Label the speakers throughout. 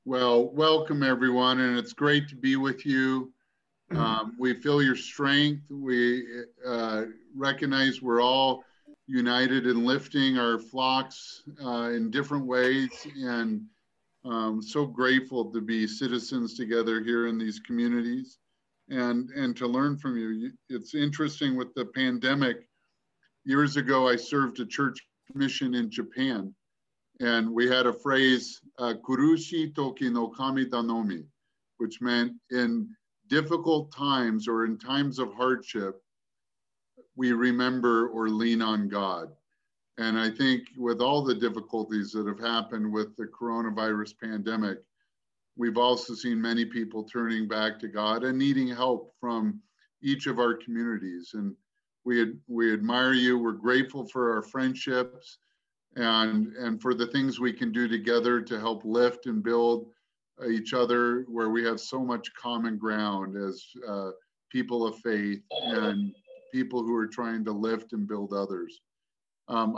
Speaker 1: Well, welcome everyone, and it's great to be with you. We feel your strength. We recognize we're all united in lifting our flocks in different ways, and so grateful to be citizens together here in these communities and to learn from you. It's interesting with the pandemic. Years ago, I served a church mission in Japan, and we had a phrase, kurushi toki no kami danomi, which meant in difficult times or in times of hardship, we remember or lean on God. And I think with all the difficulties that have happened with the coronavirus pandemic, we've also seen many people turning back to God and needing help from each of our communities. And we admire you. We're grateful for our friendships and for the things we can do together to help lift and build each other, where we have so much common ground as people of faith and people who are trying to lift and build others. On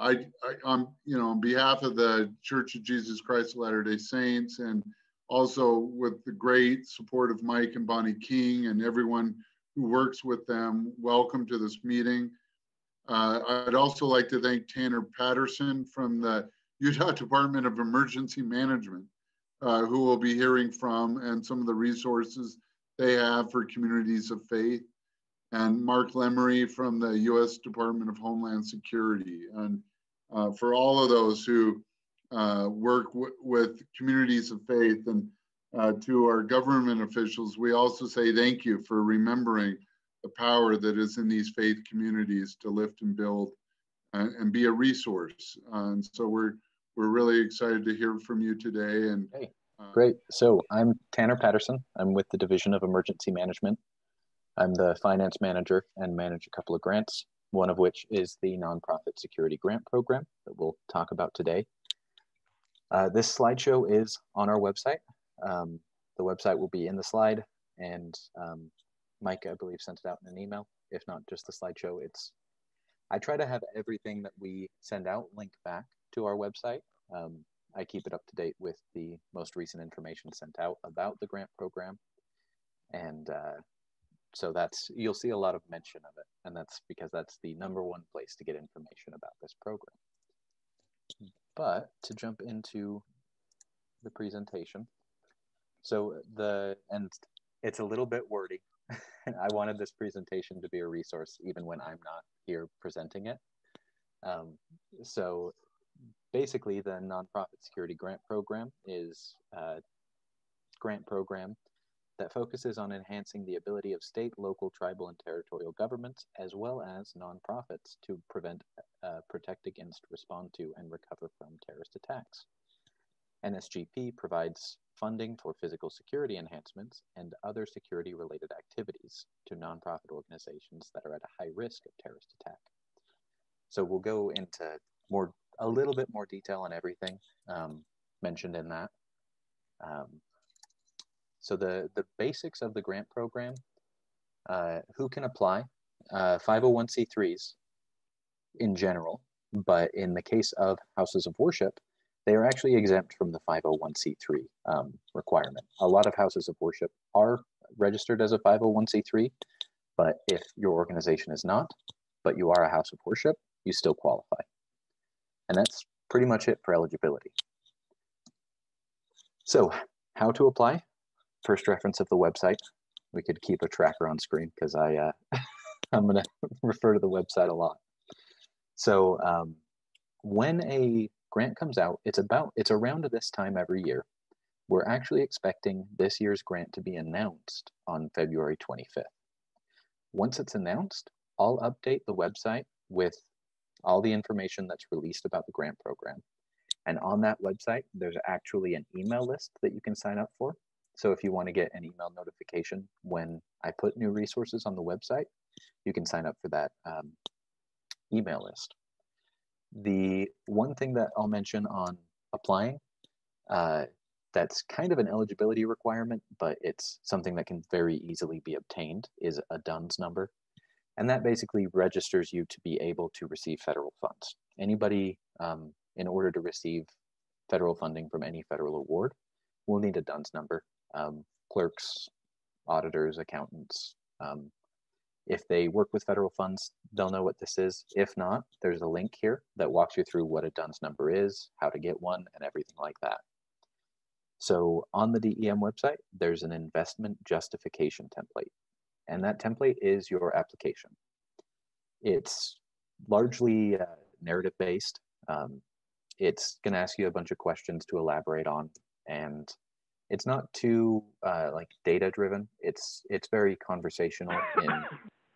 Speaker 1: behalf of the Church of Jesus Christ of Latter-day Saints, and also with the great support of Mike and Bonnie King and everyone who works with them, welcome to this meeting. I'd also like to thank Tanner Patterson from the Utah Department of Emergency Management, who we'll be hearing from, and some of the resources they have for communities of faith, and Mark Lemery from the U.S. Department of Homeland Security, and for all of those who work with communities of faith. And to our government officials, we also say thank you for remembering the power that is in these faith communities to lift and build and be a resource. And so we're really excited to hear from you today. And
Speaker 2: hey, great. So I'm Tanner Patterson. I'm with the Division of Emergency Management. I'm the finance manager and manage a couple of grants, one of which is the Nonprofit Security Grant Program that we'll talk about today. This slideshow is on our website. The website will be in the slide, and Mike, I believe, sent it out in an email. If not, just the slideshow. I try to have everything that we send out linked back to our website. I keep it up to date with the most recent information sent out about the grant program. And so you'll see a lot of mention of it. And that's because that's the -- place to get information about this program. But to jump into the presentation. So it's a little bit wordy. I wanted this presentation to be a resource even when I'm not here presenting it. So basically, the Nonprofit Security Grant Program is a grant program that focuses on enhancing the ability of state, local, tribal, and territorial governments, as well as nonprofits, to prevent, protect against, respond to, and recover from terrorist attacks. NSGP provides funding for physical security enhancements and other security-related activities to nonprofit organizations that are at a high risk of terrorist attack. So we'll go into a little bit more detail on everything mentioned in that. So the basics of the grant program, who can apply? 501c3s in general, but in the case of houses of worship, they are actually exempt from the 501c3 requirement. A lot of houses of worship are registered as a 501c3, but if your organization is not, but you are a house of worship, you still qualify. And that's pretty much it for eligibility. So how to apply? First reference of the website. We could keep a tracker on screen because I'm going to refer to the website a lot. So when a grant comes out, it's around this time every year. We're actually expecting this year's grant to be announced on February 25th. Once it's announced, I'll update the website with all the information that's released about the grant program. And on that website, there's actually an email list that you can sign up for. So if you want to get an email notification when I put new resources on the website, you can sign up for that email list. The one thing that I'll mention on applying, that's kind of an eligibility requirement, but it's something that can very easily be obtained, is a DUNS number. And that basically registers you to be able to receive federal funds. Anybody, in order to receive federal funding from any federal award, we'll need a DUNS number. Clerks, auditors, accountants, if they work with federal funds, they'll know what this is. If not, there's a link here that walks you through what a DUNS number is, how to get one, and everything like that. So on the DEM website, there's an investment justification template, and that template is your application. It's largely narrative-based. It's going to ask you a bunch of questions to elaborate on, and it's not too like data-driven. It's very conversational in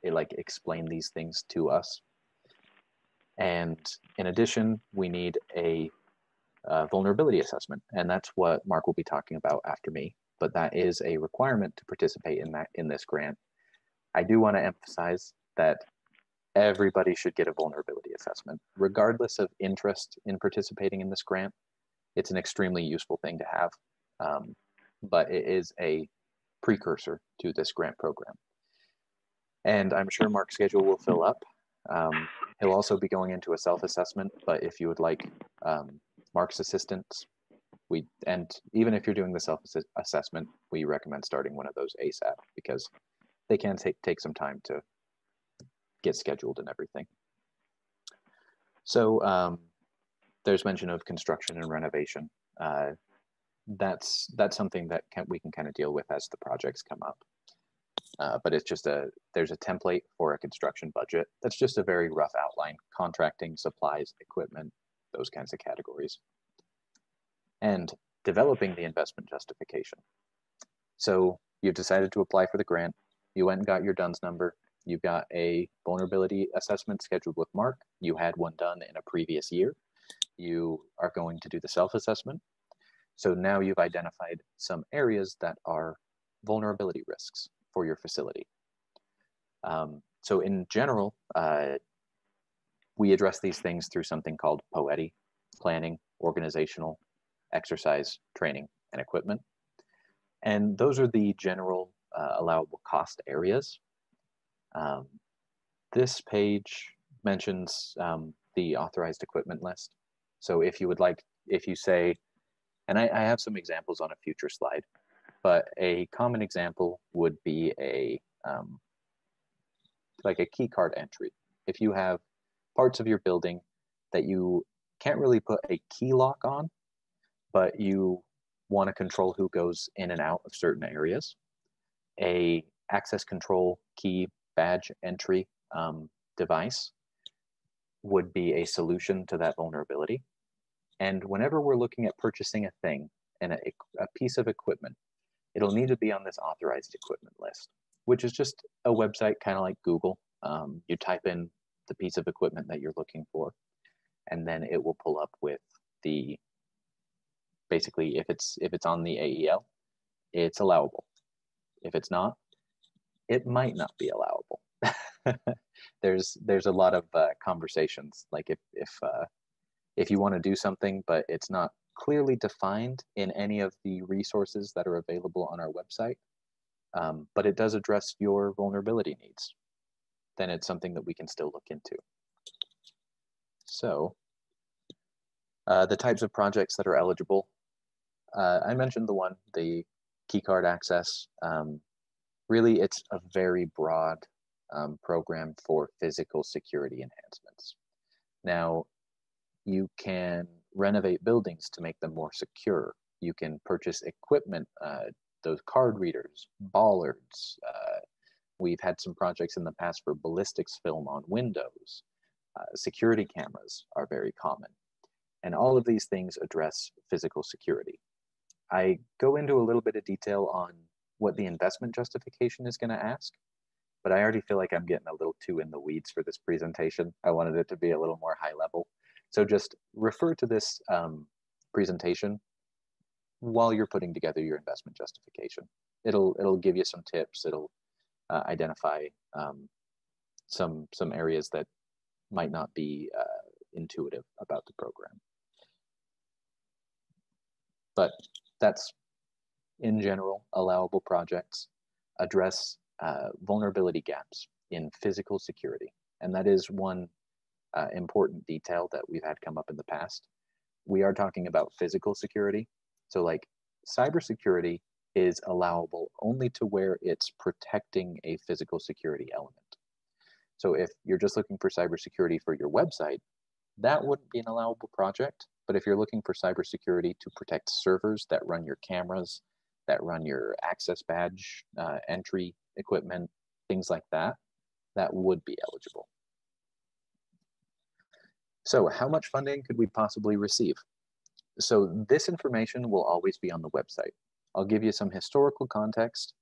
Speaker 2: it, like explain these things to us. And in addition, we need a vulnerability assessment, and that's what Mark will be talking about after me. But that is a requirement to participate in this grant. I do want to emphasize that everybody should get a vulnerability assessment, regardless of interest in participating in this grant. It's an extremely useful thing to have, but it is a precursor to this grant program. And I'm sure Mark's schedule will fill up. He'll also be going into a self-assessment, but if you would like Mark's assistance, and even if you're doing the self-assessment, we recommend starting one of those ASAP, because they can take some time to get scheduled and everything. So there's mention of construction and renovation. That's something that we can kind of deal with as the projects come up. But it's just there's a template for a construction budget. That's just a very rough outline: contracting, supplies, equipment, those kinds of categories. And developing the investment justification. So you've decided to apply for the grant. You went and got your DUNS number. You've got a vulnerability assessment scheduled with Mark. You had one done in a previous year. You are going to do the self-assessment. So now you've identified some areas that are vulnerability risks for your facility. So in general, we address these things through something called POETI: planning, organizational, exercise, training, and equipment. And those are the general allowable cost areas. This page mentions the authorized equipment list. So if you would like, if you say, and I have some examples on a future slide, but a common example would be like a key card entry. If you have parts of your building that you can't really put a key lock on, but you want to control who goes in and out of certain areas, a access control key badge entry device would be a solution to that vulnerability. And whenever we're looking at purchasing a thing and a piece of equipment, it'll need to be on this authorized equipment list, which is just a website kind of like Google. You type in the piece of equipment that you're looking for, and then it will pull up with the, basically if it's on the AEL, it's allowable. If it's not, it might not be allowable. There's a lot of conversations, like if you want to do something but it's not clearly defined in any of the resources that are available on our website, but it does address your vulnerability needs, then it's something that we can still look into. So the types of projects that are eligible, I mentioned the keycard access. Really, it's a very broad program for physical security enhancements. Now, you can renovate buildings to make them more secure. You can purchase equipment, those card readers, bollards. We've had some projects in the past for ballistics film on windows. Security cameras are very common. And all of these things address physical security. I go into a little bit of detail on what the investment justification is going to ask, but I already feel like I'm getting a little too in the weeds for this presentation. I wanted it to be a little more high level. So just refer to this presentation while you're putting together your investment justification. It'll give you some tips. It'll identify some areas that might not be intuitive about the program. But that's, in general, allowable projects address vulnerability gaps in physical security. And that is one important detail that we've had come up in the past. We are talking about physical security. So like cybersecurity is allowable only to where it's protecting a physical security element. So if you're just looking for cybersecurity for your website, that wouldn't be an allowable project. But if you're looking for cybersecurity to protect servers that run your cameras, that run your access badge, entry equipment, things like that, that would be eligible. So how much funding could we possibly receive? So this information will always be on the website. I'll give you some historical context.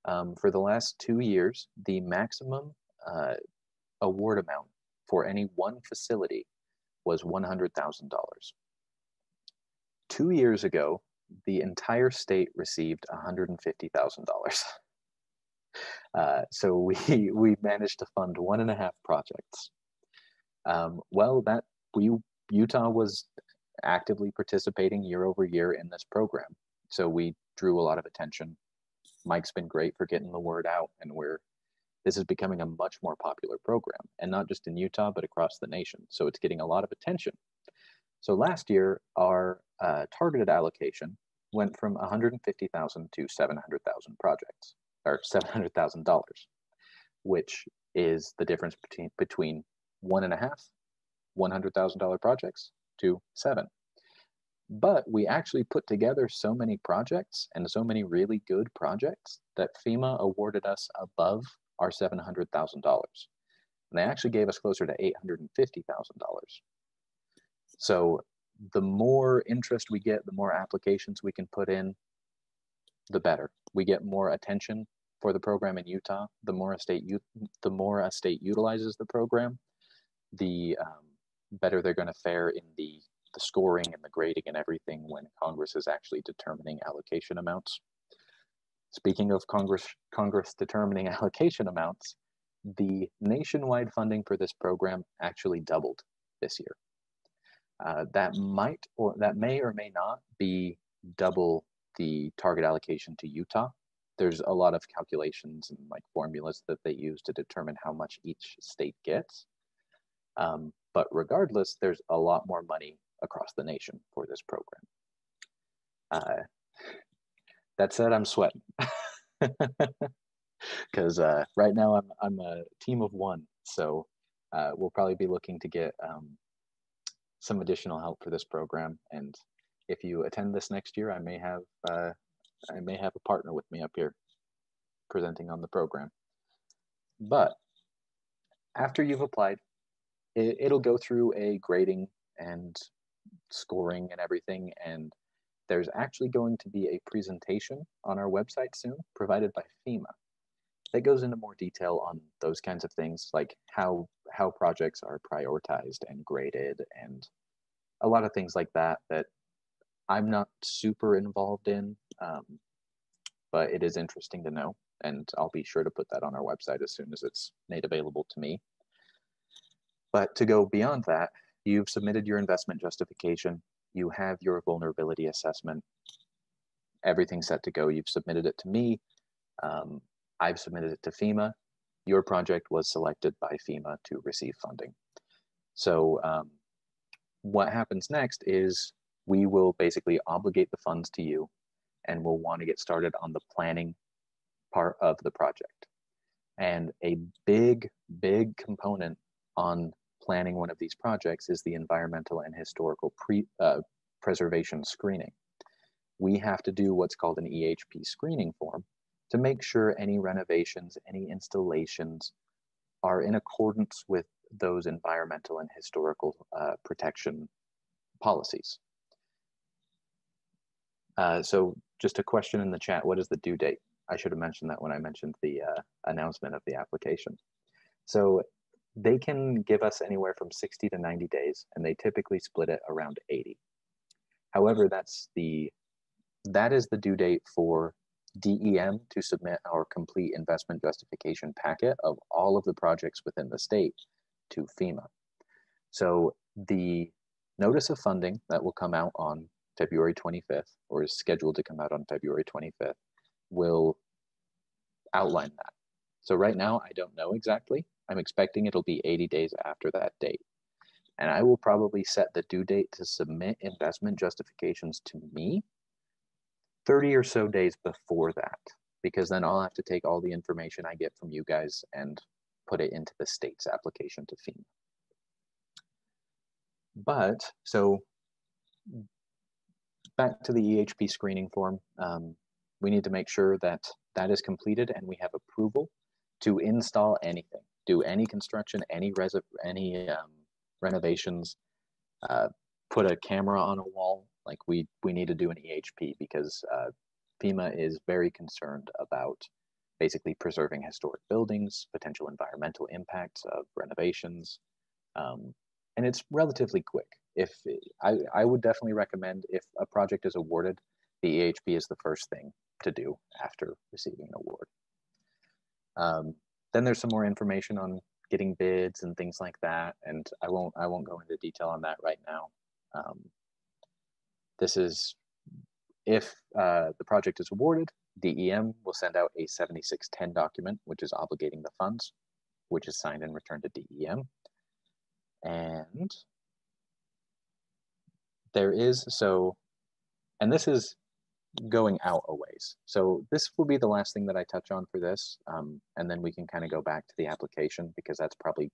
Speaker 2: For the last 2 years, the maximum award amount for any one facility was $100,000. 2 years ago, the entire state received $150,000. So we managed to fund 1.5 projects. Utah was actively participating year over year in this program. So we drew a lot of attention. Mike's been great for getting the word out, and this is becoming a much more popular program, and not just in Utah, but across the nation. So it's getting a lot of attention. So last year, our targeted allocation went from $150,000 to $700,000 projects, or $700,000, which is the difference between 1.5 $100,000 projects to 7. But we actually put together so many projects and so many really good projects that FEMA awarded us above our $700,000. And they actually gave us closer to $850,000. So the more interest we get, the more applications we can put in, the better. We get more attention for the program in Utah. The more a state utilizes the program, the better they're going to fare in the scoring and the grading and everything when Congress is actually determining allocation amounts. Speaking of Congress determining allocation amounts, the nationwide funding for this program actually doubled this year. That may or may not be double the target allocation to Utah. There's a lot of calculations and like formulas that they use to determine how much each state gets. But regardless, there's a lot more money across the nation for this program. That said, I'm sweating because right now I'm a team of 1, so we'll probably be looking to get some additional help for this program. And if you attend this next year, I may have a partner with me up here presenting on the program. But after you've applied, it'll go through a grading and scoring and everything, and there's actually going to be a presentation on our website soon provided by FEMA that goes into more detail on those kinds of things, like how projects are prioritized and graded and a lot of things like that I'm not super involved in, but it is interesting to know, and I'll be sure to put that on our website as soon as it's made available to me. But to go beyond that, you've submitted your investment justification, you have your vulnerability assessment, everything's set to go. You've submitted it to me. I've submitted it to FEMA. Your project was selected by FEMA to receive funding. So what happens next is we will basically obligate the funds to you, and we'll want to get started on the planning part of the project. And a big component on planning one of these projects is the environmental and historical preservation screening. We have to do what's called an EHP screening form to make sure any renovations, any installations are in accordance with those environmental and historical protection policies. So just a question in the chat, what is the due date? I should have mentioned that when I mentioned the announcement of the application. So they can give us anywhere from 60 to 90 days, and they typically split it around 80. However, that is the due date for DEM to submit our complete investment justification packet of all of the projects within the state to FEMA. So the notice of funding that will come out on February 25th, or is scheduled to come out on February 25th, will outline that. So right now, I don't know exactly. I'm expecting it'll be 80 days after that date. And I will probably set the due date to submit investment justifications to me 30 or so days before that, because then I'll have to take all the information I get from you guys and put it into the state's application to FEMA. But, so back to the EHP screening form, we need to make sure that that is completed and we have approval to install anything, do any construction, any renovations, put a camera on a wall. Like we need to do an EHP because FEMA is very concerned about basically preserving historic buildings, potential environmental impacts of renovations, and it's relatively quick. If I would definitely recommend, if a project is awarded, the EHP is the first thing to do after receiving an award. Then there's some more information on getting bids and things like that, and I won't go into detail on that right now. This is if the project is awarded, DEM will send out a 7610 document, which is obligating the funds, which is signed and returned to DEM. And there is, and this is going out a ways. So this will be the last thing that I touch on for this. And then we can kind of go back to the application because that's probably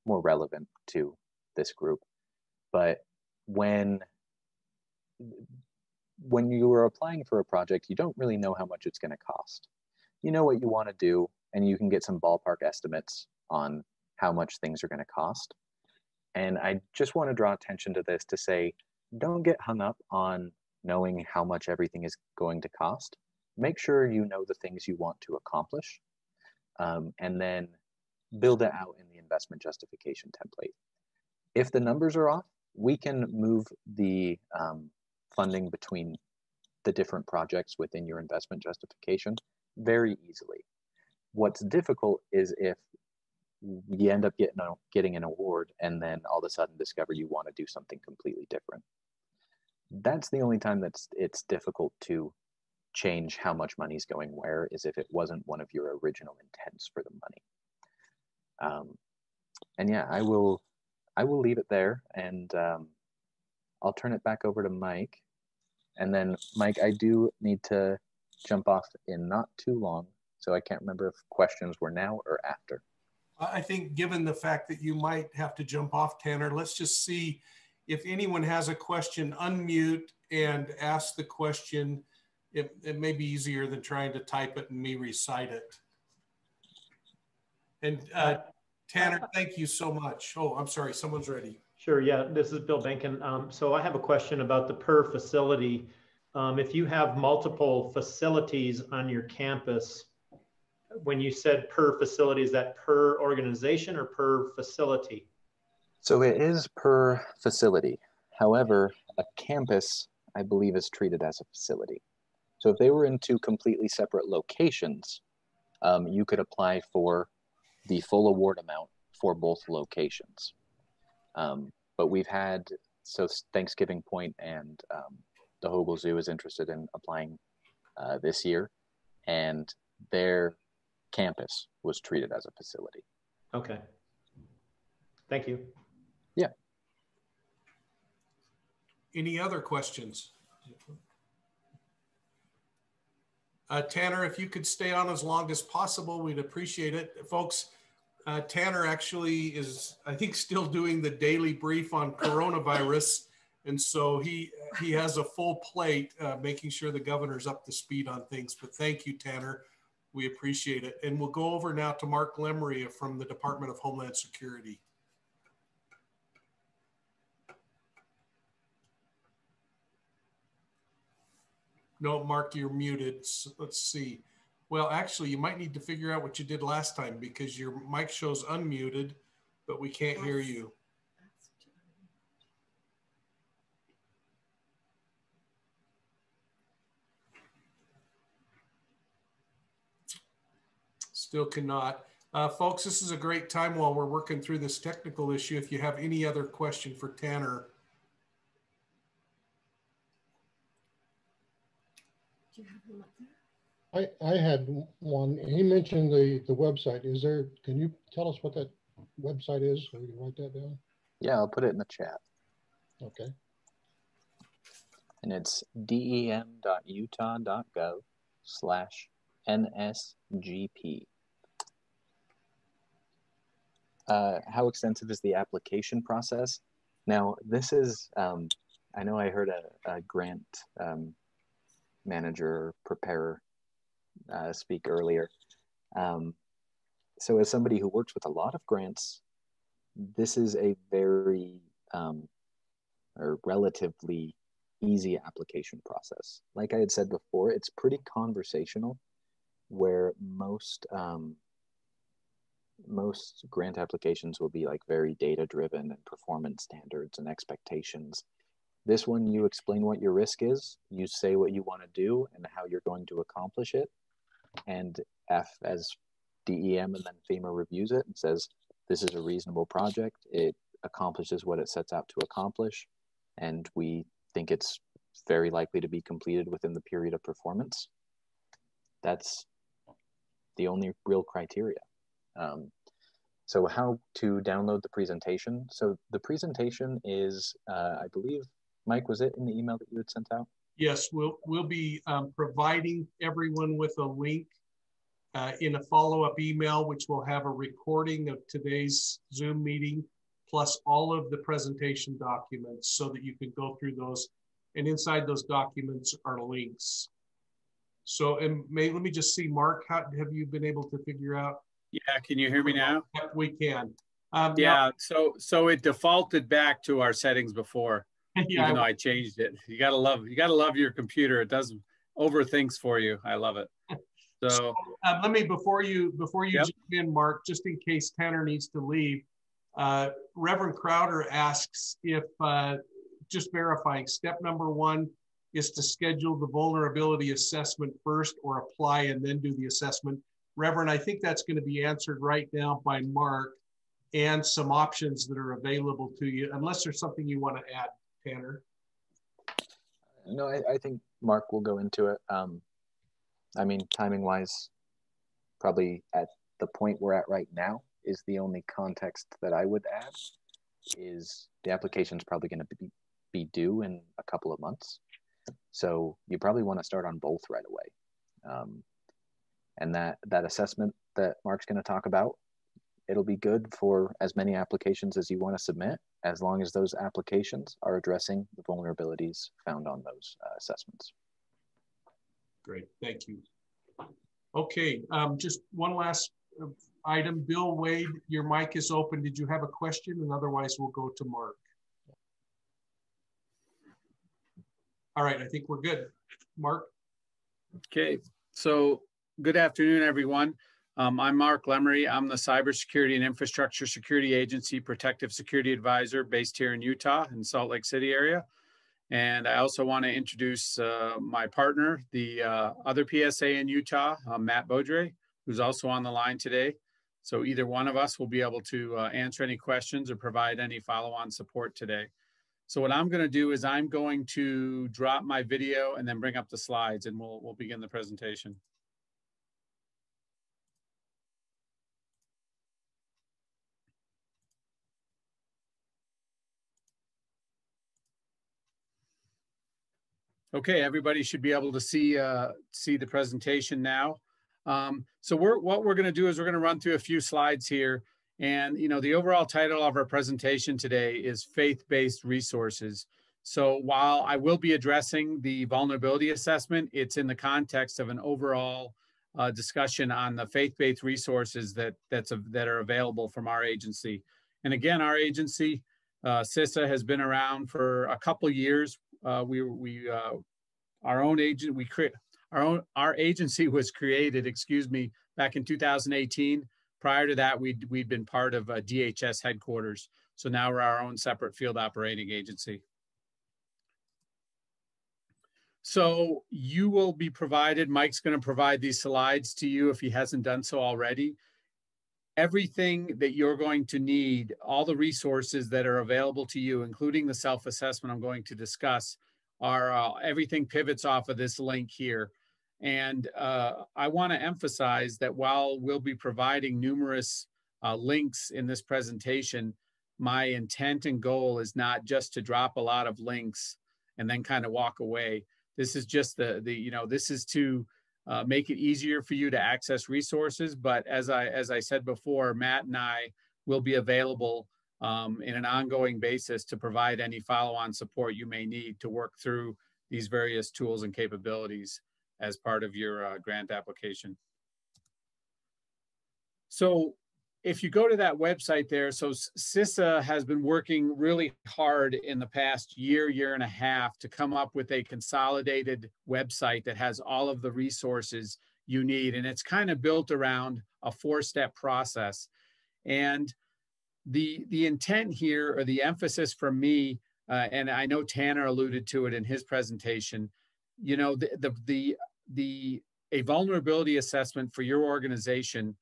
Speaker 2: more relevant to this group. But when you are applying for a project, you don't really know how much it's going to cost. You know what you want to do, and you can get some ballpark estimates on how much things are going to cost. And I just want to draw attention to this to say, don't get hung up on knowing how much everything is going to cost. Make sure you know the things you want to accomplish, and then build it out in the investment justification template. If the numbers are off, we can move the funding between the different projects within your investment justification very easily. What's difficult is if you end up getting an award and then all of a sudden discover you want to do something completely different. That's the only time it's difficult to change how much money is going where, is if it wasn't one of your original intents for the money. And yeah, I will leave it there, and I'll turn it back over to Mike. And then Mike, I do need to jump off in not too long, so I can't remember if questions were now or after.
Speaker 3: I think given the fact that you might have to jump off, Tanner, let's just see if anyone has a question, unmute and ask the question. It may be easier than trying to type it and me recite it. And Tanner, thank you so much. Oh, I'm sorry, someone's ready.
Speaker 4: Sure, yeah, this is Bill Benkin. So I have a question about the per facility. If you have multiple facilities on your campus, when you said per facility, is that per organization or per facility?
Speaker 2: So it is per facility. However, a campus, I believe, is treated as a facility. So if they were in two completely separate locations, you could apply for the full award amount for both locations. But we've had, so Thanksgiving Point and the Hogle Zoo is interested in applying this year, and their campus was treated as a facility.
Speaker 4: Okay. Thank you.
Speaker 2: Yeah.
Speaker 3: Any other questions? Tanner, if you could stay on as long as possible, we'd appreciate it. Folks, Tanner actually is, I think, still doing the daily brief on coronavirus. And so he has a full plate, making sure the governor's up to speed on things. But thank you, Tanner. We appreciate it. And we'll go over now to Mark Lemery from the Department of Homeland Security. No, Mark, you're muted. So let's see. Well, actually, you might need to figure out what you did last time because your mic shows unmuted, but we can't hear you. Still cannot. Folks, this is a great time while we're working through this technical issue. If you have any other question for Tanner.
Speaker 5: Do you have him up there?
Speaker 6: I had one. He mentioned the website. Is there, can you tell us what that website is so we can write that down?
Speaker 2: Yeah, I'll put it in the chat.
Speaker 6: Okay.
Speaker 2: And it's dem.utah.gov/NSGP. How extensive is the application process? Now, this is, I know I heard a grant manager, preparer speak earlier. So as somebody who works with a lot of grants, this is a very or relatively easy application process. Like I had said before, it's pretty conversational, where most grant applications will be like very data driven and performance standards and expectations. This one, you explain what your risk is, you say what you want to do and how you're going to accomplish it, and as DEM and then FEMA reviews it and says, this is a reasonable project, it accomplishes what it sets out to accomplish, and we think it's very likely to be completed within the period of performance. That's the only real criteria. So how to download the presentation? So the presentation is, I believe, Mike, was it in the email that you had sent out?
Speaker 3: Yes, we'll be providing everyone with a link in a follow-up email, which will have a recording of today's Zoom meeting, plus all of the presentation documents so that you can go through those. And inside those documents are links. So, and let me just see, Mark, how have you been able to figure out?
Speaker 7: Yeah, can you hear me now?
Speaker 3: Yep, we can.
Speaker 7: Yeah, so it defaulted back to our settings before,
Speaker 3: yeah,
Speaker 7: even though I changed it. You gotta love your computer. It does overthinks for you. I love it. So
Speaker 3: let me, before you
Speaker 7: yep.
Speaker 3: jump in, Mark, just in case Tanner needs to leave, Reverend Crowder asks if, just verifying, step number 1 is to schedule the vulnerability assessment first, or apply and then do the assessment. Reverend, I think that's going to be answered right now by Mark, and some options that are available to you, unless there's something you want to add, Tanner.
Speaker 2: No, I think Mark will go into it. I mean, timing wise, probably at the point we're at right now is the only context that I would add, is the application is probably going to be due in a couple of months. So you probably want to start on both right away. And that assessment that Mark's going to talk about, it'll be good for as many applications as you want to submit, as long as those applications are addressing the vulnerabilities found on those assessments.
Speaker 3: Great, thank you. Okay, just one last item. Bill Wade, your mic is open. Did you have a question? And otherwise we'll go to Mark. All right, I think we're good. Mark?
Speaker 7: Okay, so good afternoon, everyone. I'm Mark Lemery. I'm the Cybersecurity and Infrastructure Security Agency Protective Security Advisor based here in Utah, in Salt Lake City area. And I also want to introduce my partner, the other PSA in Utah, Matt Beaudry, who's also on the line today. So either one of us will be able to answer any questions or provide any follow-on support today. So what I'm going to do is I'm going to drop my video and then bring up the slides, and we'll begin the presentation. Okay, everybody should be able to see the presentation now. So what we're going to do is we're going to run through a few slides here. And the overall title of our presentation today is Faith-Based Resources. So while I will be addressing the vulnerability assessment, it's in the context of an overall discussion on the faith-based resources that are available from our agency. And again, our agency, CISA, has been around for a couple years. Our agency was created, back in 2018. Prior to that, we'd been part of DHS headquarters. So now we're our own separate field operating agency. So you will be provided, Mike's going to provide these slides to you if he hasn't done so already. Everything that you're going to need, all the resources that are available to you, including the self-assessment I'm going to discuss, are everything pivots off of this link here. And I want to emphasize that while we'll be providing numerous links in this presentation, my intent and goal is not just to drop a lot of links and then kind of walk away. This is just this is to make it easier for you to access resources. But as I said before, Matt and I will be available in an ongoing basis to provide any follow-on support you may need to work through these various tools and capabilities as part of your grant application. So if you go to that website there, so CISA has been working really hard in the past year and a half to come up with a consolidated website that has all of the resources you need. And it's kind of built around a 4-step process. And the intent here, or the emphasis from me, and I know Tanner alluded to it in his presentation, you know, a vulnerability assessment for your organization,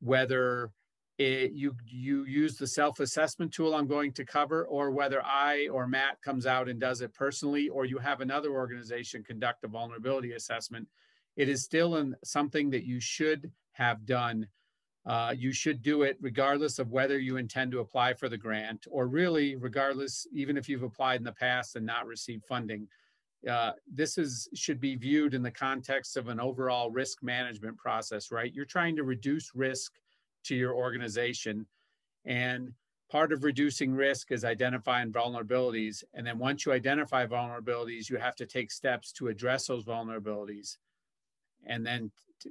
Speaker 7: whether you use the self-assessment tool I'm going to cover, or whether I or Matt comes out and does it personally, or you have another organization conduct a vulnerability assessment, it is still something that you should have done. You should do it regardless of whether you intend to apply for the grant, or really regardless, even if you've applied in the past and not received funding. This should be viewed in the context of an overall risk management process, right? You're trying to reduce risk to your organization. And part of reducing risk is identifying vulnerabilities. And then once you identify vulnerabilities, you have to take steps to address those vulnerabilities and then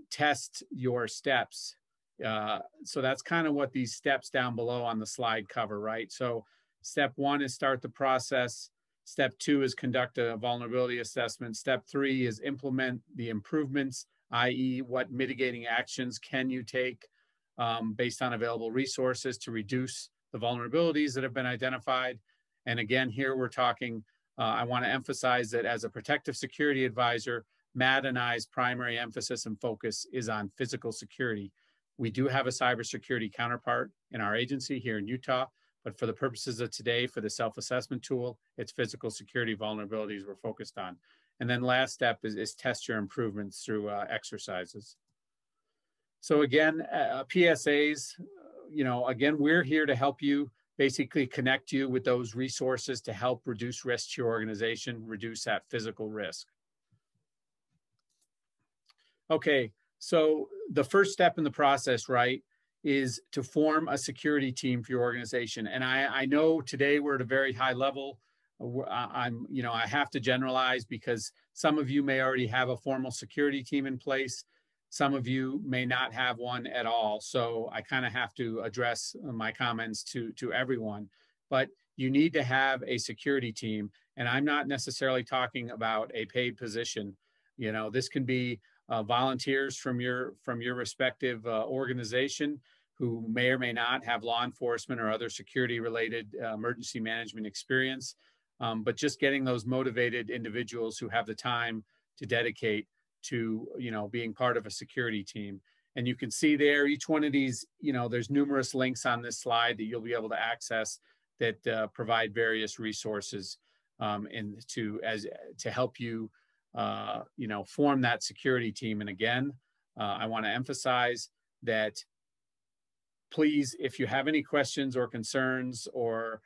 Speaker 7: test your steps. So that's kind of what these steps down below on the slide cover, right? So step 1 is start the process. Step 2 is conduct a vulnerability assessment. Step 3 is implement the improvements, i.e. what mitigating actions can you take based on available resources to reduce the vulnerabilities that have been identified. And again, here we're talking, I want to emphasize that as a protective security advisor, Matt and I's primary emphasis and focus is on physical security. We do have a cybersecurity counterpart in our agency here in Utah, but for the purposes of today, for the self-assessment tool, it's physical security vulnerabilities we're focused on. And then last step is test your improvements through exercises. So again, PSAs, you know, again, we're here to help you, basically connect you with those resources to help reduce risk to your organization, reduce that physical risk. Okay, so the first step in the process, right, is to form a security team for your organization. And I know today we're at a very high level. I have to generalize because some of you may already have a formal security team in place. Some of you may not have one at all. So I kind of have to address my comments to everyone. But you need to have a security team. And I'm not necessarily talking about a paid position. You know, this can be volunteers from your respective organization who may or may not have law enforcement or other security related emergency management experience, but just getting those motivated individuals who have the time to dedicate to, you know, being part of a security team. And you can see there, each one of these, you know, there's numerous links on this slide that you'll be able to access that provide various resources to help you you know, form that security team. And again, I want to emphasize that please, if you have any questions or concerns or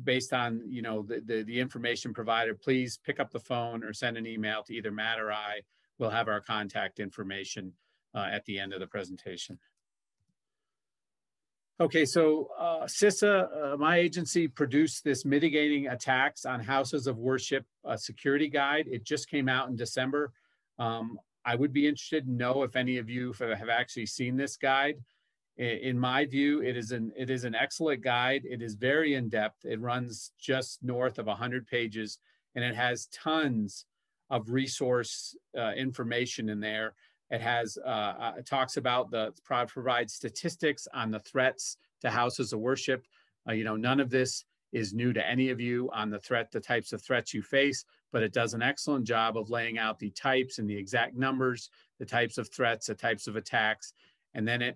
Speaker 7: based on, you know, the information provided, please pick up the phone or send an email to either Matt or I. We'll have our contact information at the end of the presentation. Okay, so CISA, my agency, produced this Mitigating Attacks on Houses of Worship security guide. It just came out in December. I would be interested to know if any of you have actually seen this guide. In my view, it is an excellent guide. It is very in-depth. It runs just north of 100 pages, and it has tons of resource information in there. It has it talks about provides statistics on the threats to houses of worship. You know, none of this is new to any of you on the types of threats you face, but it does an excellent job of laying out the types and the exact numbers, the types of threats, the types of attacks, and then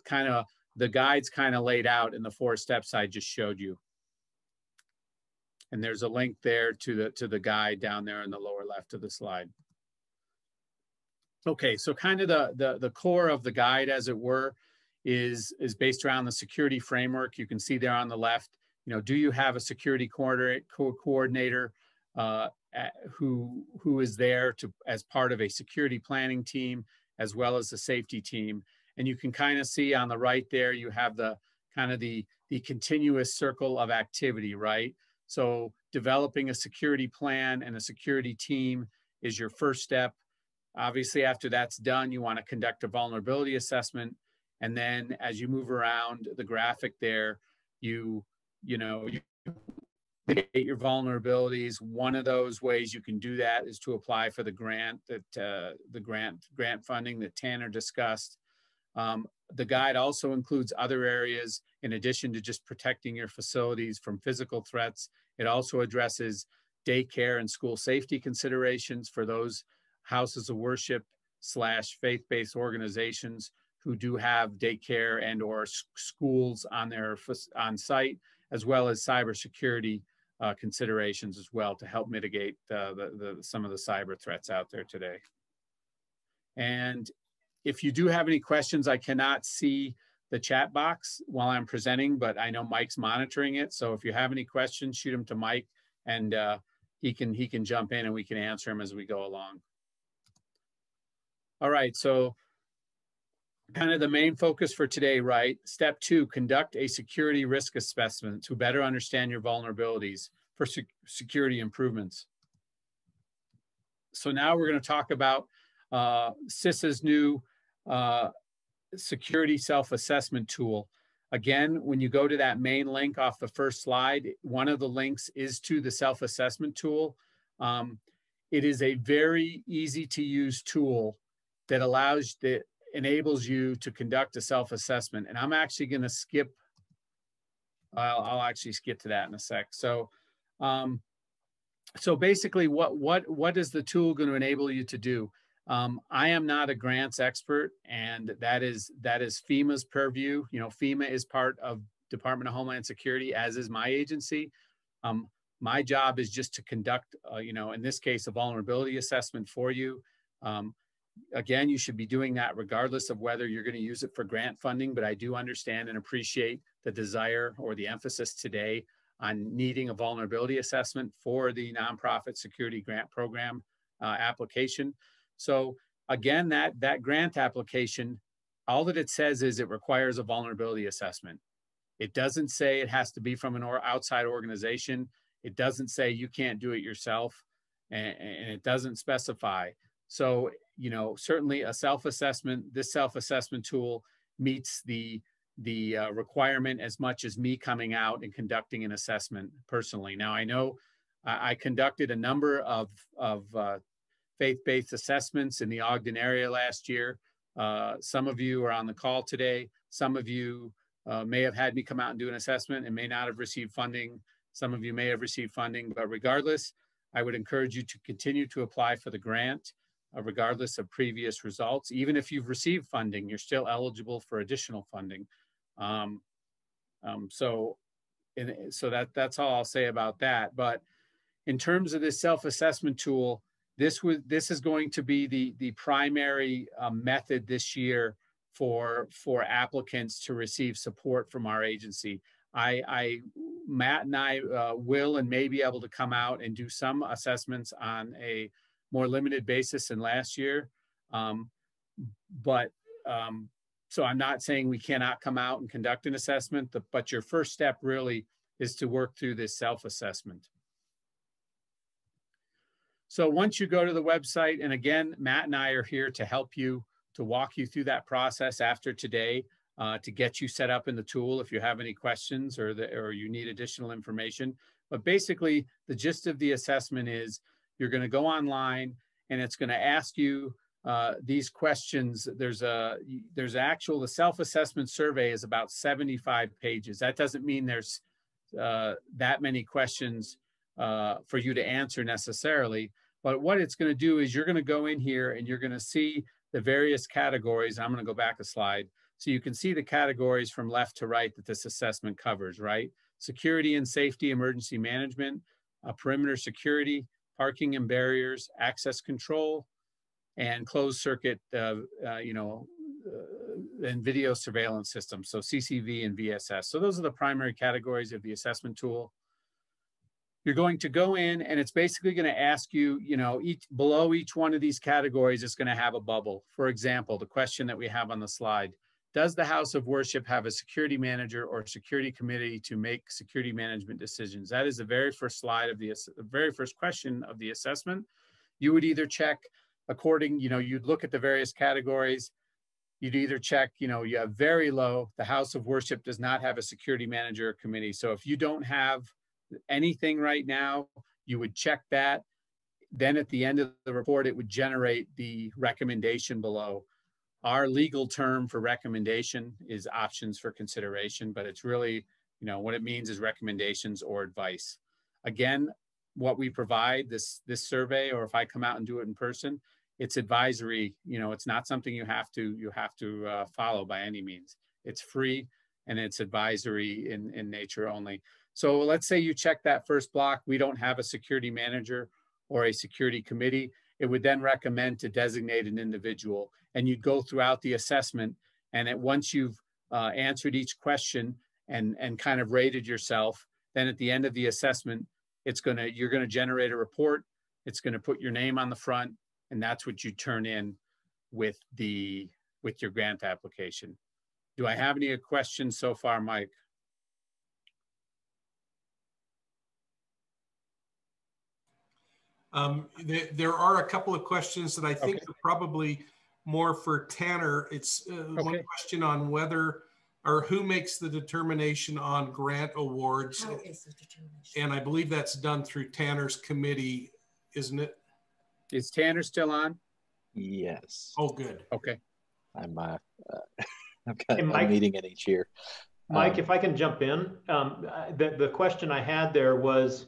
Speaker 7: the guide's kind of laid out in the 4 steps I just showed you. And there's a link there to the guide down there in the lower left of the slide. Okay, so kind of the core of the guide, as it were, is based around the security framework. You can see there on the left, you know, do you have a security coordinator? who is there as part of a security planning team as well as the safety team. And you can kind of see on the right there, you have the kind of the continuous circle of activity, right? So developing a security plan and a security team is your first step. Obviously, after that's done, you want to conduct a vulnerability assessment. And then as you move around the graphic there, you mitigate your vulnerabilities. One of those ways you can do that is to apply for the grant that the grant funding that Tanner discussed. The guide also includes other areas in addition to just protecting your facilities from physical threats. It also addresses daycare and school safety considerations for those houses of worship / faith-based organizations who do have daycare and or schools on site, as well as cybersecurity considerations as well to help mitigate some of the cyber threats out there today. And if you do have any questions, I cannot see the chat box while I'm presenting, but I know Mike's monitoring it. So if you have any questions, shoot them to Mike, and he can jump in and we can answer them as we go along. All right, so kind of the main focus for today, right? Step 2, conduct a security risk assessment to better understand your vulnerabilities for security improvements. So now we're going to talk about CISA's new security self-assessment tool. Again, when you go to that main link off the first slide, one of the links is to the self-assessment tool. It is a very easy to use tool that enables you to conduct a self-assessment. And I'm actually going to skip, I'll actually skip to that in a sec. So, so basically what is the tool going to enable you to do? I am not a grants expert, and that is FEMA's purview. You know, FEMA is part of Department of Homeland Security, as is my agency. My job is just to conduct, in this case, a vulnerability assessment for you. Again, you should be doing that regardless of whether you're going to use it for grant funding, but I do understand and appreciate the desire or the emphasis today on needing a vulnerability assessment for the nonprofit security grant program application. So again, that grant application, all that it says is it requires a vulnerability assessment. It doesn't say it has to be from an outside organization. It doesn't say you can't do it yourself, and it doesn't specify. So, certainly a self-assessment, this self-assessment tool meets the requirement as much as me coming out and conducting an assessment personally. Now, I know I conducted a number of faith-based assessments in the Ogden area last year. Some of you are on the call today. Some of you may have had me come out and do an assessment and may not have received funding. Some of you may have received funding, but regardless, I would encourage you to continue to apply for the grant. Regardless of previous results. Even if you've received funding, you're still eligible for additional funding. So that's all I'll say about that. But in terms of this self-assessment tool, this is going to be the primary method this year for applicants to receive support from our agency. Matt and I will and may be able to come out and do some assessments on a more limited basis than last year. So I'm not saying we cannot come out and conduct an assessment, but your first step really is to work through this self-assessment. So once you go to the website, and again, Matt and I are here to help you, to walk you through that process after today, to get you set up in the tool if you have any questions or you need additional information. But basically, the gist of the assessment is you're going to go online and it's going to ask you these questions. The self-assessment survey is about 75 pages. That doesn't mean there's that many questions for you to answer necessarily. But what it's going to do is you're going to go in here and you're going to see the various categories. I'm going to go back a slide. So you can see the categories from left to right that this assessment covers, right? Security and safety, emergency management, perimeter security, parking and barriers, access control, and closed circuit, and video surveillance systems, so CCV and VSS. So those are the primary categories of the assessment tool. you're going to go in and it's basically going to ask you, you know, below each one of these categories, it's going to have a bubble. For example, the question that we have on the slide, does the house of worship have a security manager or security committee to make security management decisions? That is the very first slide of the very first question of the assessment. You would either check according, you know, you'd look at the various categories. You'd either check, you know, you have very low, the house of worship does not have a security manager or committee. So if you don't have anything right now, you would check that. Then at the end of the report, it would generate the recommendation below. Our legal term for recommendation is options for consideration, but it's really, you know, what it means is recommendations or advice. Again, what we provide, this survey, or if I come out and do it in person, it's advisory. You know, it's not something you have to follow by any means. It's free and it's advisory in nature only. So let's say you check that first block, we don't have a security manager or a security committee. It would then recommend to designate an individual, and you'd go throughout the assessment. And once you've answered each question and kind of rated yourself, then at the end of the assessment, you're gonna generate a report. It's gonna put your name on the front, and that's what you turn in with your grant application. Do I have any questions so far, Mike?
Speaker 3: There are a couple of questions that I think are probably more for Tanner. It's one question on whether or who makes the determination on grant awards.
Speaker 5: How is the determination?
Speaker 3: And I believe that's done through Tanner's committee, isn't it?
Speaker 7: Is Tanner still on?
Speaker 2: Yes.
Speaker 3: Oh, good.
Speaker 7: Okay.
Speaker 2: I've got a meeting in each year.
Speaker 4: Mike, if I can jump in, the question I had there was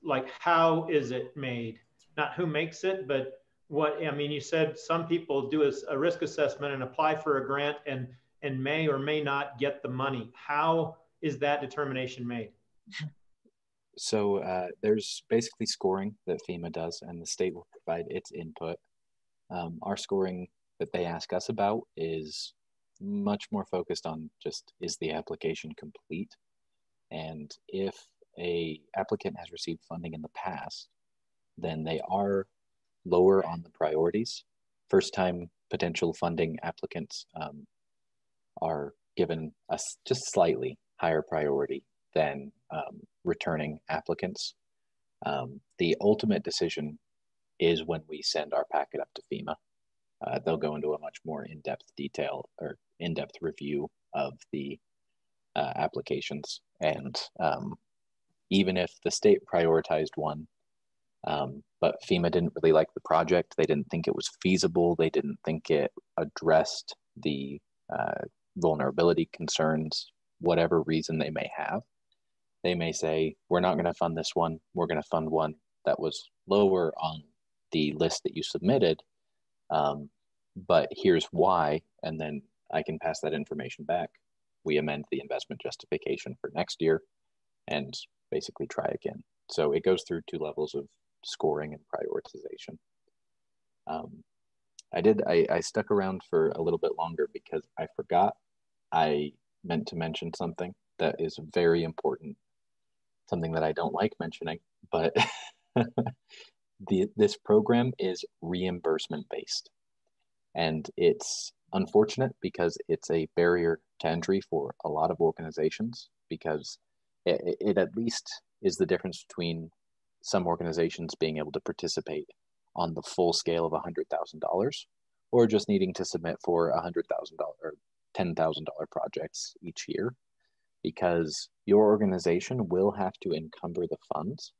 Speaker 4: like, how is it made? Not who makes it, but what, I mean, you said some people do a risk assessment and apply for a grant and may or may not get the money. How is that determination made?
Speaker 2: So there's basically scoring that FEMA does, and the state will provide its input. Our scoring that they ask us about is much more focused on just, is the application complete? And if a applicant has received funding in the past, then they are lower on the priorities. First time potential funding applicants are given a just slightly higher priority than returning applicants. The ultimate decision is when we send our packet up to FEMA. They'll go into a much more in-depth detail or in-depth review of the applications. And even if the state prioritized one, but FEMA didn't really like the project, they didn't think it was feasible, they didn't think it addressed the vulnerability concerns, whatever reason they may have, they may say, we're not going to fund this one, we're going to fund one that was lower on the list that you submitted, but here's why, and then I can pass that information back. We amend the investment justification for next year and basically try again. So it goes through two levels of scoring and prioritization. I stuck around for a little bit longer because I forgot I meant to mention something that is very important, something that I don't like mentioning, but this program is reimbursement based. And it's unfortunate because it's a barrier to entry for a lot of organizations, because it at least is the difference between some organizations being able to participate on the full scale of $100,000 or just needing to submit for $100,000 or $10,000 projects each year, because your organization will have to encumber the funds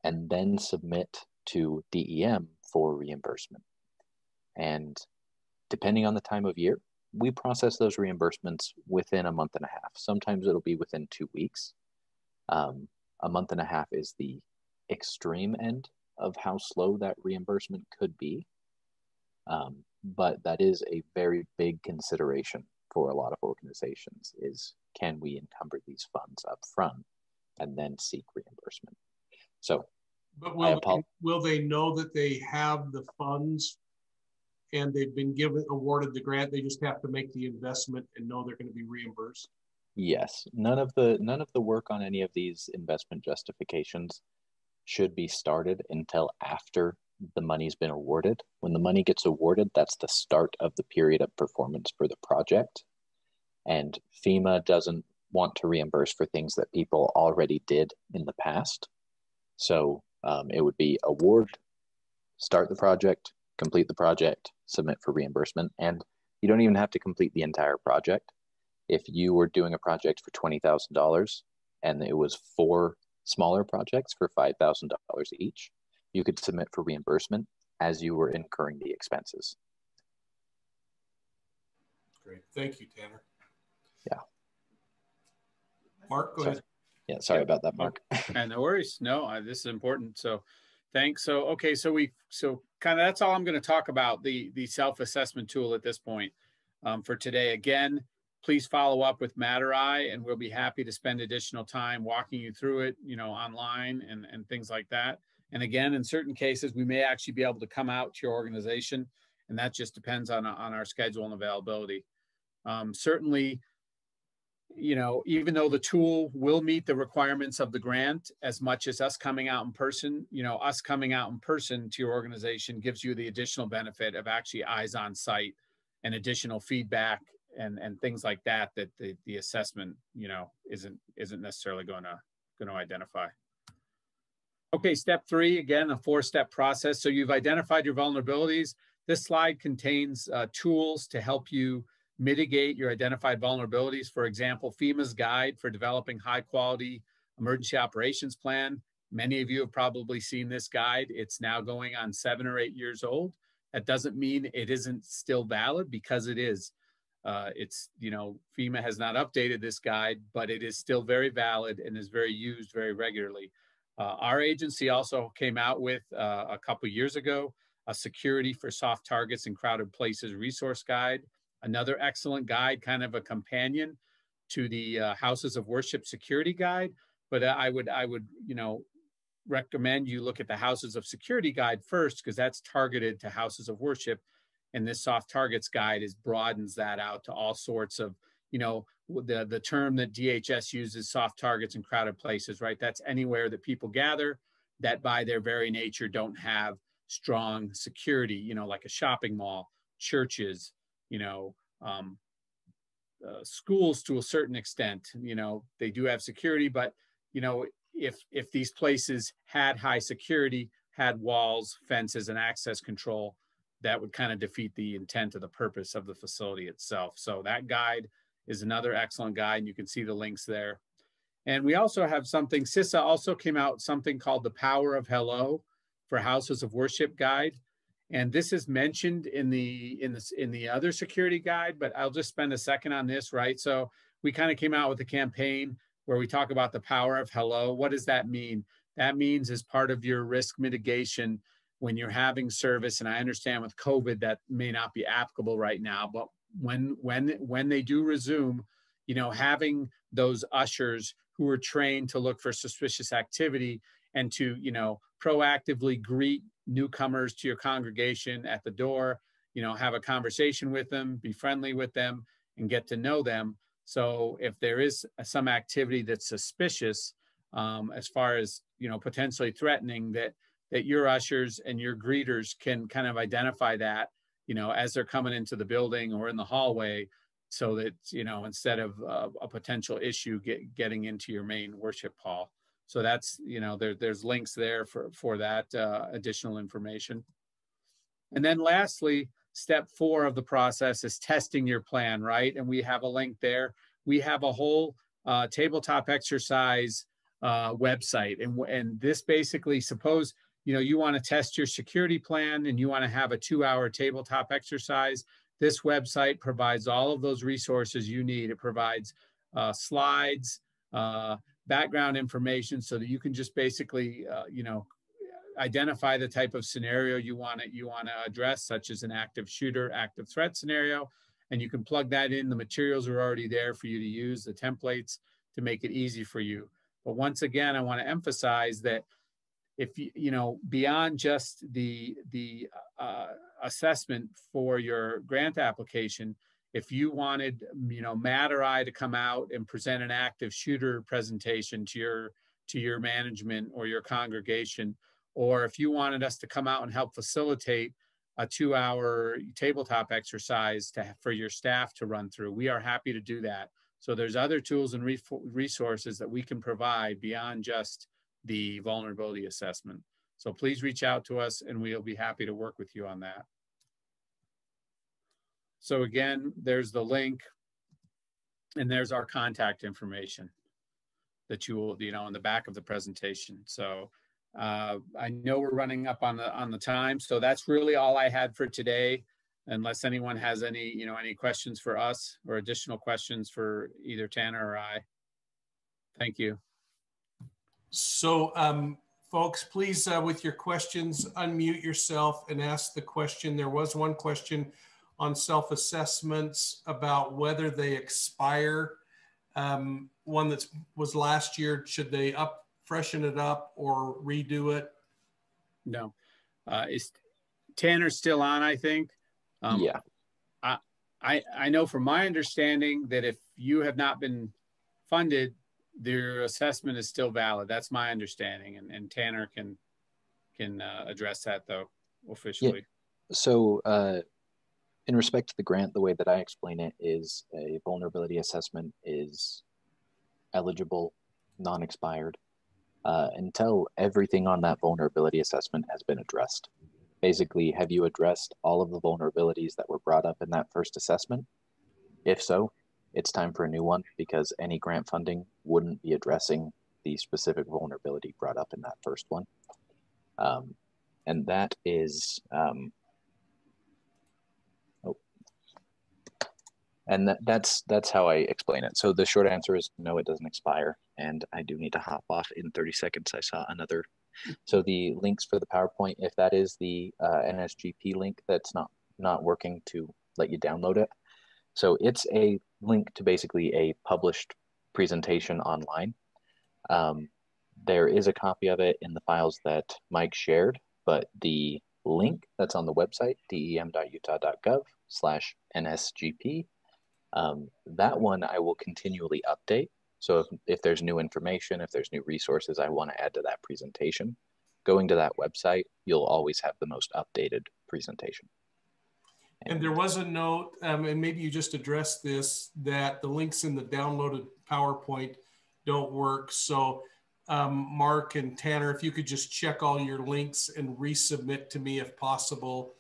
Speaker 2: and then submit to DEM for reimbursement. And depending on the time of year, we process those reimbursements within a month and a half. Sometimes it'll be within 2 weeks. A month and a half is the extreme end of how slow that reimbursement could be. But that is a very big consideration for a lot of organizations, is can we encumber these funds up front and then seek reimbursement? So,
Speaker 3: but will they know that they have the funds and they've been awarded the grant? They just have to make the investment and know they're going to be reimbursed?
Speaker 2: Yes, none of the work on any of these investment justifications should be started until after the money's been awarded. When the money gets awarded, that's the start of the period of performance for the project. And FEMA doesn't want to reimburse for things that people already did in the past. So it would be award, start the project, complete the project, submit for reimbursement. And you don't even have to complete the entire project. If you were doing a project for $20,000 and it was 4 smaller projects for $5,000 each, you could submit for reimbursement as you were incurring the expenses.
Speaker 3: Great. Thank you, Tanner.
Speaker 2: Yeah.
Speaker 3: Mark, go ahead.
Speaker 2: Yeah, sorry about that, Mark.
Speaker 7: And no worries. No, this is important. So thanks. So, okay. So kind of, that's all I'm going to talk about, the self-assessment tool at this point for today. Again, please follow up with Mattereye, and we'll be happy to spend additional time walking you through it, online and things like that. And again, in certain cases, we may actually be able to come out to your organization, and that just depends on our schedule and availability. Certainly, even though the tool will meet the requirements of the grant as much as us coming out in person, us coming out in person to your organization gives you the additional benefit of actually eyes on site and additional feedback and things like that the assessment, isn't necessarily going to identify. Okay, step 3, again, a 4-step process. So you've identified your vulnerabilities. This slide contains tools to help you mitigate your identified vulnerabilities. For example, FEMA's guide for developing high quality emergency operations plan. Many of you have probably seen this guide. It's now going on 7 or 8 years old. That doesn't mean it isn't still valid, because it is. FEMA has not updated this guide, but it is still very valid and is very used very regularly. Our agency also came out with a couple years ago a security for soft targets and crowded places resource guide. Another excellent guide, kind of a companion to the Houses of Worship security guide. But I would recommend you look at the Houses of Security guide first, because that's targeted to Houses of Worship. And this soft targets guide broadens that out to all sorts of, the term that DHS uses, soft targets and crowded places, right? That's anywhere that people gather that by their very nature don't have strong security, like a shopping mall, churches, schools to a certain extent, they do have security, but, if these places had high security, had walls, fences, and access control, that would kind of defeat the intent of the purpose of the facility itself. So that guide is another excellent guide, and you can see the links there. And we also have something, CISA also came out something called the Power of Hello for Houses of Worship guide. And this is mentioned in the other security guide, but I'll just spend a second on this, right? So we kind of came out with a campaign where we talk about the power of hello. What does that mean? That means as part of your risk mitigation, when you're having service, and I understand with COVID that may not be applicable right now, but when they do resume, having those ushers who are trained to look for suspicious activity and to, proactively greet newcomers to your congregation at the door, have a conversation with them, be friendly with them, and get to know them. So if there is some activity that's suspicious, as far as, potentially threatening, that your ushers and your greeters can kind of identify that, as they're coming into the building or in the hallway, so that, instead of a potential issue getting into your main worship hall. So that's, there's links there for that additional information. And then lastly, step 4 of the process is testing your plan, right? And we have a link there. We have a whole tabletop exercise website. And this basically, suppose, you want to test your security plan and you want to have a 2-hour tabletop exercise. This website provides all of those resources you need. It provides slides, background information, so that you can just basically, identify the type of scenario you want to address, such as an active shooter, active threat scenario, and you can plug that in. The materials are already there for you to use, the templates, to make it easy for you. But once again, I want to emphasize that if beyond just the assessment for your grant application, if you wanted, Matt or I to come out and present an active shooter presentation to your management or your congregation, or if you wanted us to come out and help facilitate a 2-hour tabletop exercise for your staff to run through, we are happy to do that. So there's other tools and resources that we can provide beyond just the vulnerability assessment. So please reach out to us and we'll be happy to work with you on that. So again, there's the link and there's our contact information that you will, in the back of the presentation. So I know we're running up on the time. So that's really all I had for today, unless anyone has any, any questions for us or additional questions for either Tanner or I. Thank you.
Speaker 3: So folks, please, with your questions, unmute yourself and ask the question. There was one question on self-assessments about whether they expire. One that was last year, should they freshen it up or redo it?
Speaker 7: No. Is Tanner still on, I think?
Speaker 2: Yeah.
Speaker 7: I know from my understanding that if you have not been funded, their assessment is still valid. That's my understanding. And Tanner can address that though, officially.
Speaker 2: Yeah. So in respect to the grant, the way that I explain it is a vulnerability assessment is eligible, non-expired, until everything on that vulnerability assessment has been addressed. Basically, have you addressed all of the vulnerabilities that were brought up in that first assessment? If so, it's time for a new one, because any grant funding wouldn't be addressing the specific vulnerability brought up in that first one. And that is, that's how I explain it. So the short answer is no, it doesn't expire. And I do need to hop off in 30 seconds. I saw another. So the links for the PowerPoint, if that is the NSGP link that's not working to let you download it. So it's a link to basically a published presentation online. There is a copy of it in the files that Mike shared, but the link that's on the website, dem.utah.gov/NSGP, that one I will continually update. So if there's new information, if there's new resources I want to add to that presentation, going to that website, you'll always have the most updated presentation.
Speaker 3: And there was a note, and maybe you just addressed this, that the links in the downloaded PowerPoint don't work. So Mark and Tanner, if you could just check all your links and resubmit to me if possible.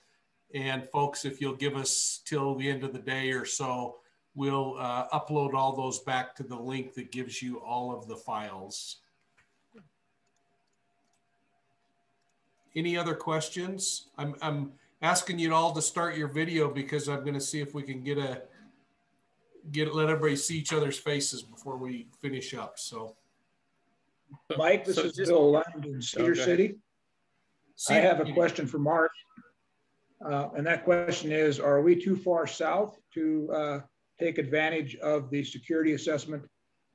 Speaker 3: And folks, if you'll give us till the end of the day or so, we'll upload all those back to the link that gives you all of the files. Any other questions? I'm asking you all to start your video because I'm going to see if we can let everybody see each other's faces before we finish up. So,
Speaker 8: Mike, this is Bill Lund in Cedar City. I have a question for Mark, and that question is: are we too far south to take advantage of the security assessment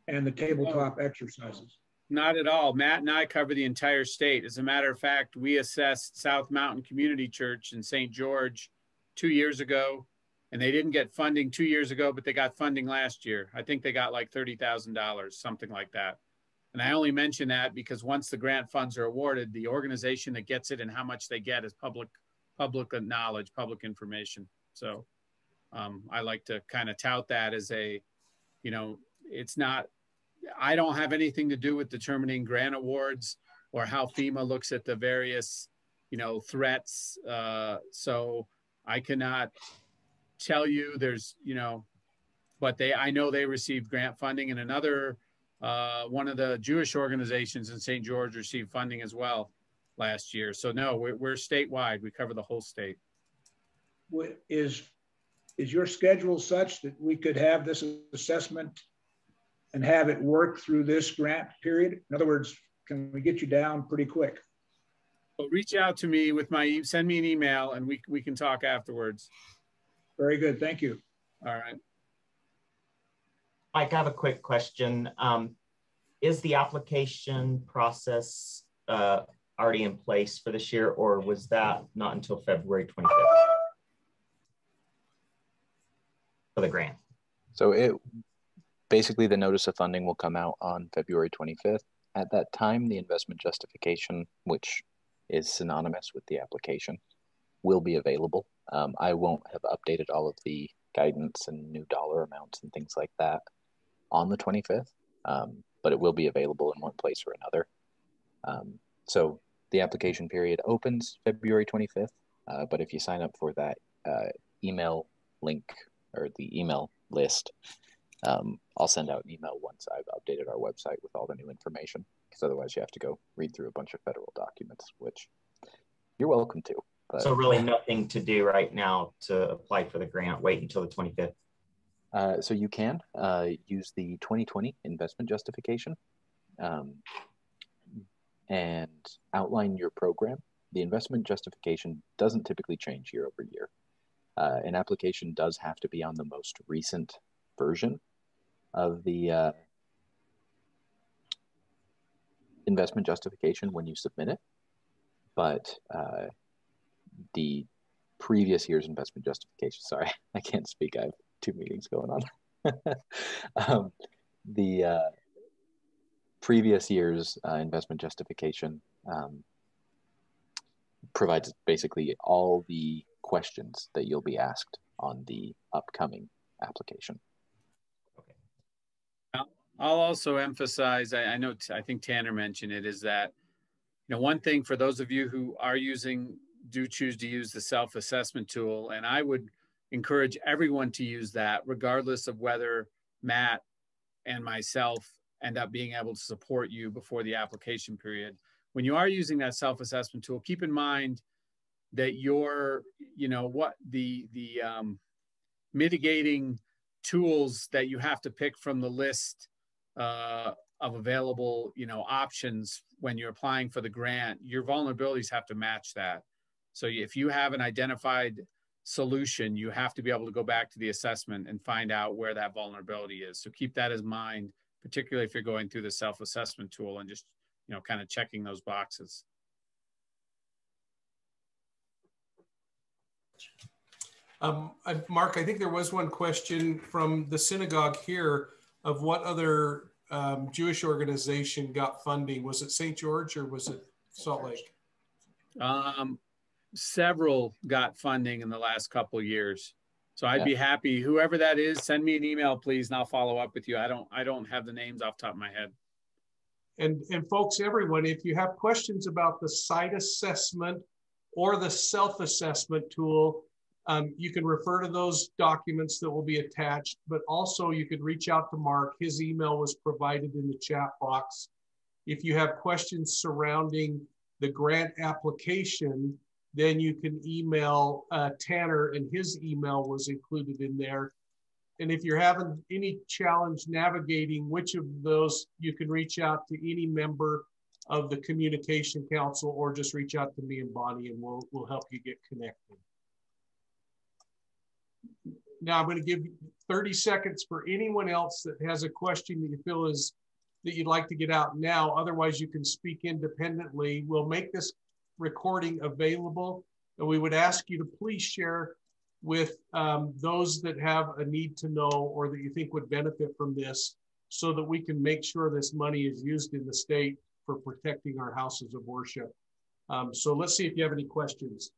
Speaker 8: and the tabletop exercises?
Speaker 7: Not at all. Matt and I cover the entire state. As a matter of fact, we assessed South Mountain Community Church in St. George 2 years ago, and they didn't get funding 2 years ago, but they got funding last year. I think they got like $30,000, something like that. And I only mention that because once the grant funds are awarded, the organization that gets it and how much they get is public knowledge, public information. So I like to kind of tout that as a, it's not, I don't have anything to do with determining grant awards or how FEMA looks at the various, threats. So I cannot tell you there's, but I know they received grant funding, and another, one of the Jewish organizations in St. George received funding as well last year. So no, we're statewide. We cover the whole state.
Speaker 8: Is your schedule such that we could have this assessment and have it work through this grant period? In other words, can we get you down pretty quick?
Speaker 7: Well, reach out to me with send me an email and we can talk afterwards.
Speaker 8: Very good, thank you.
Speaker 7: All right.
Speaker 9: Mike, I have a quick question. Is the application process already in place for this year, or was that not until February 25th? for the grant?
Speaker 2: So basically the notice of funding will come out on February 25th. At that time, the investment justification, which is synonymous with the application, will be available. I won't have updated all of the guidance and new dollar amounts and things like that on the 25th, but it will be available in one place or another. So the application period opens February 25th, but if you sign up for that email link or the email list, I'll send out an email once I've updated our website with all the new information, because otherwise you have to go read through a bunch of federal documents, which you're welcome to. But,
Speaker 9: so really nothing to do right now to apply for the grant. Wait until the 25th.
Speaker 2: So you can use the 2020 investment justification and outline your program. The investment justification doesn't typically change year over year. An application does have to be on the most recent version of the investment justification when you submit it, but the previous year's investment justification, sorry, I can't speak, I have 2 meetings going on. The previous year's investment justification provides basically all the questions that you'll be asked on the upcoming application.
Speaker 7: I'll also emphasize, I think Tanner mentioned it, is that, one thing for those of you who are do choose to use the self-assessment tool, and I would encourage everyone to use that, regardless of whether Matt and myself end up being able to support you before the application period. When you are using that self-assessment tool, keep in mind that your, what the mitigating tools that you have to pick from the list of available, options when you're applying for the grant, your vulnerabilities have to match that. So if you have an identified solution, you have to be able to go back to the assessment and find out where that vulnerability is. So keep that in mind, particularly if you're going through the self-assessment tool and just, kind of checking those boxes.
Speaker 3: Mark, I think there was one question from the synagogue here of what other Jewish organization got funding. Was it St. George or was it Salt Lake?
Speaker 7: Several got funding in the last couple of years. So I'd be happy, whoever that is, send me an email, please, and I'll follow up with you. I don't have the names off the top of my head.
Speaker 3: And folks, everyone, if you have questions about the site assessment or the self-assessment tool, you can refer to those documents that will be attached, but also you could reach out to Mark. His email was provided in the chat box. If you have questions surrounding the grant application, then you can email Tanner, and his email was included in there. And if you're having any challenge navigating which of those, you can reach out to any member of the Communication Council or just reach out to me and Bonnie, and we'll help you get connected. Now I'm going to give you 30 seconds for anyone else that has a question that you feel that you'd like to get out now. Otherwise, you can speak independently. We'll make this recording available, and we would ask you to please share with those that have a need to know or that you think would benefit from this, so that we can make sure this money is used in the state for protecting our houses of worship. So let's see if you have any questions.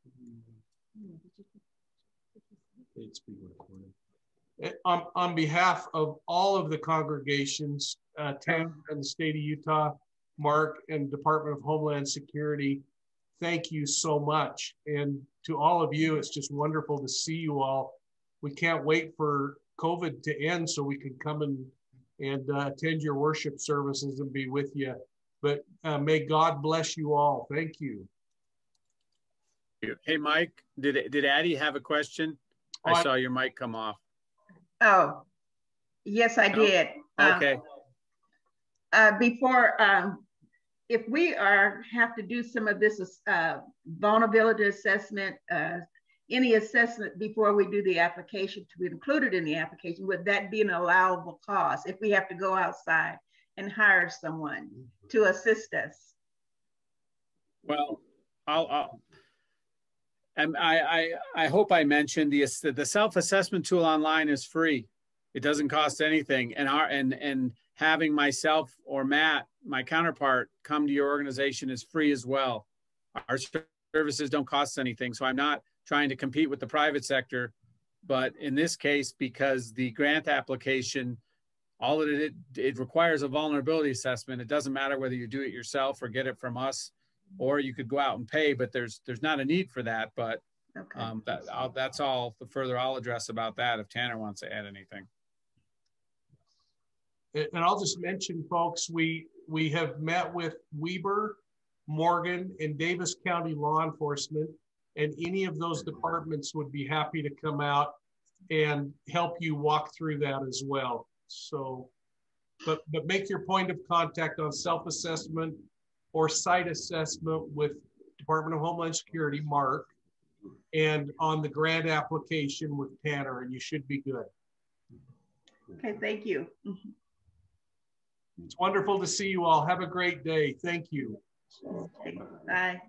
Speaker 3: It's being recorded. On behalf of all of the congregations, Tanner and the state of Utah, Mark and Department of Homeland Security, thank you so much. And to all of you, it's just wonderful to see you all. We can't wait for COVID to end so we can come and attend your worship services and be with you. But may God bless you all. Thank you.
Speaker 7: Hey, Mike, did Addie have a question? I saw your mic come off.
Speaker 10: Oh, yes, I did.
Speaker 7: Okay.
Speaker 10: If we have to do some of this vulnerability assessment, any assessment before we do the application to be included in the application, would that be an allowable cost if we have to go outside and hire someone to assist us?
Speaker 7: Well, I hope I mentioned the self-assessment tool online is free. It doesn't cost anything. And having myself or Matt, my counterpart, come to your organization is free as well. Our services don't cost anything. So I'm not trying to compete with the private sector, but in this case, because the grant application, all it requires a vulnerability assessment. It doesn't matter whether you do it yourself or get it from us, or you could go out and pay, but there's not a need for that. But okay. That's all the further I'll address about that if Tanner wants to add anything.
Speaker 3: And I'll just mention, folks, we have met with Weber, Morgan, and Davis County law enforcement, and any of those departments would be happy to come out and help you walk through that as well. So, but make your point of contact on self-assessment or site assessment with Department of Homeland Security, Mark, and on the grant application with Tanner, and you should be good.
Speaker 10: Okay, thank you.
Speaker 3: It's wonderful to see you all. Have a great day. Thank you.
Speaker 10: Okay, bye.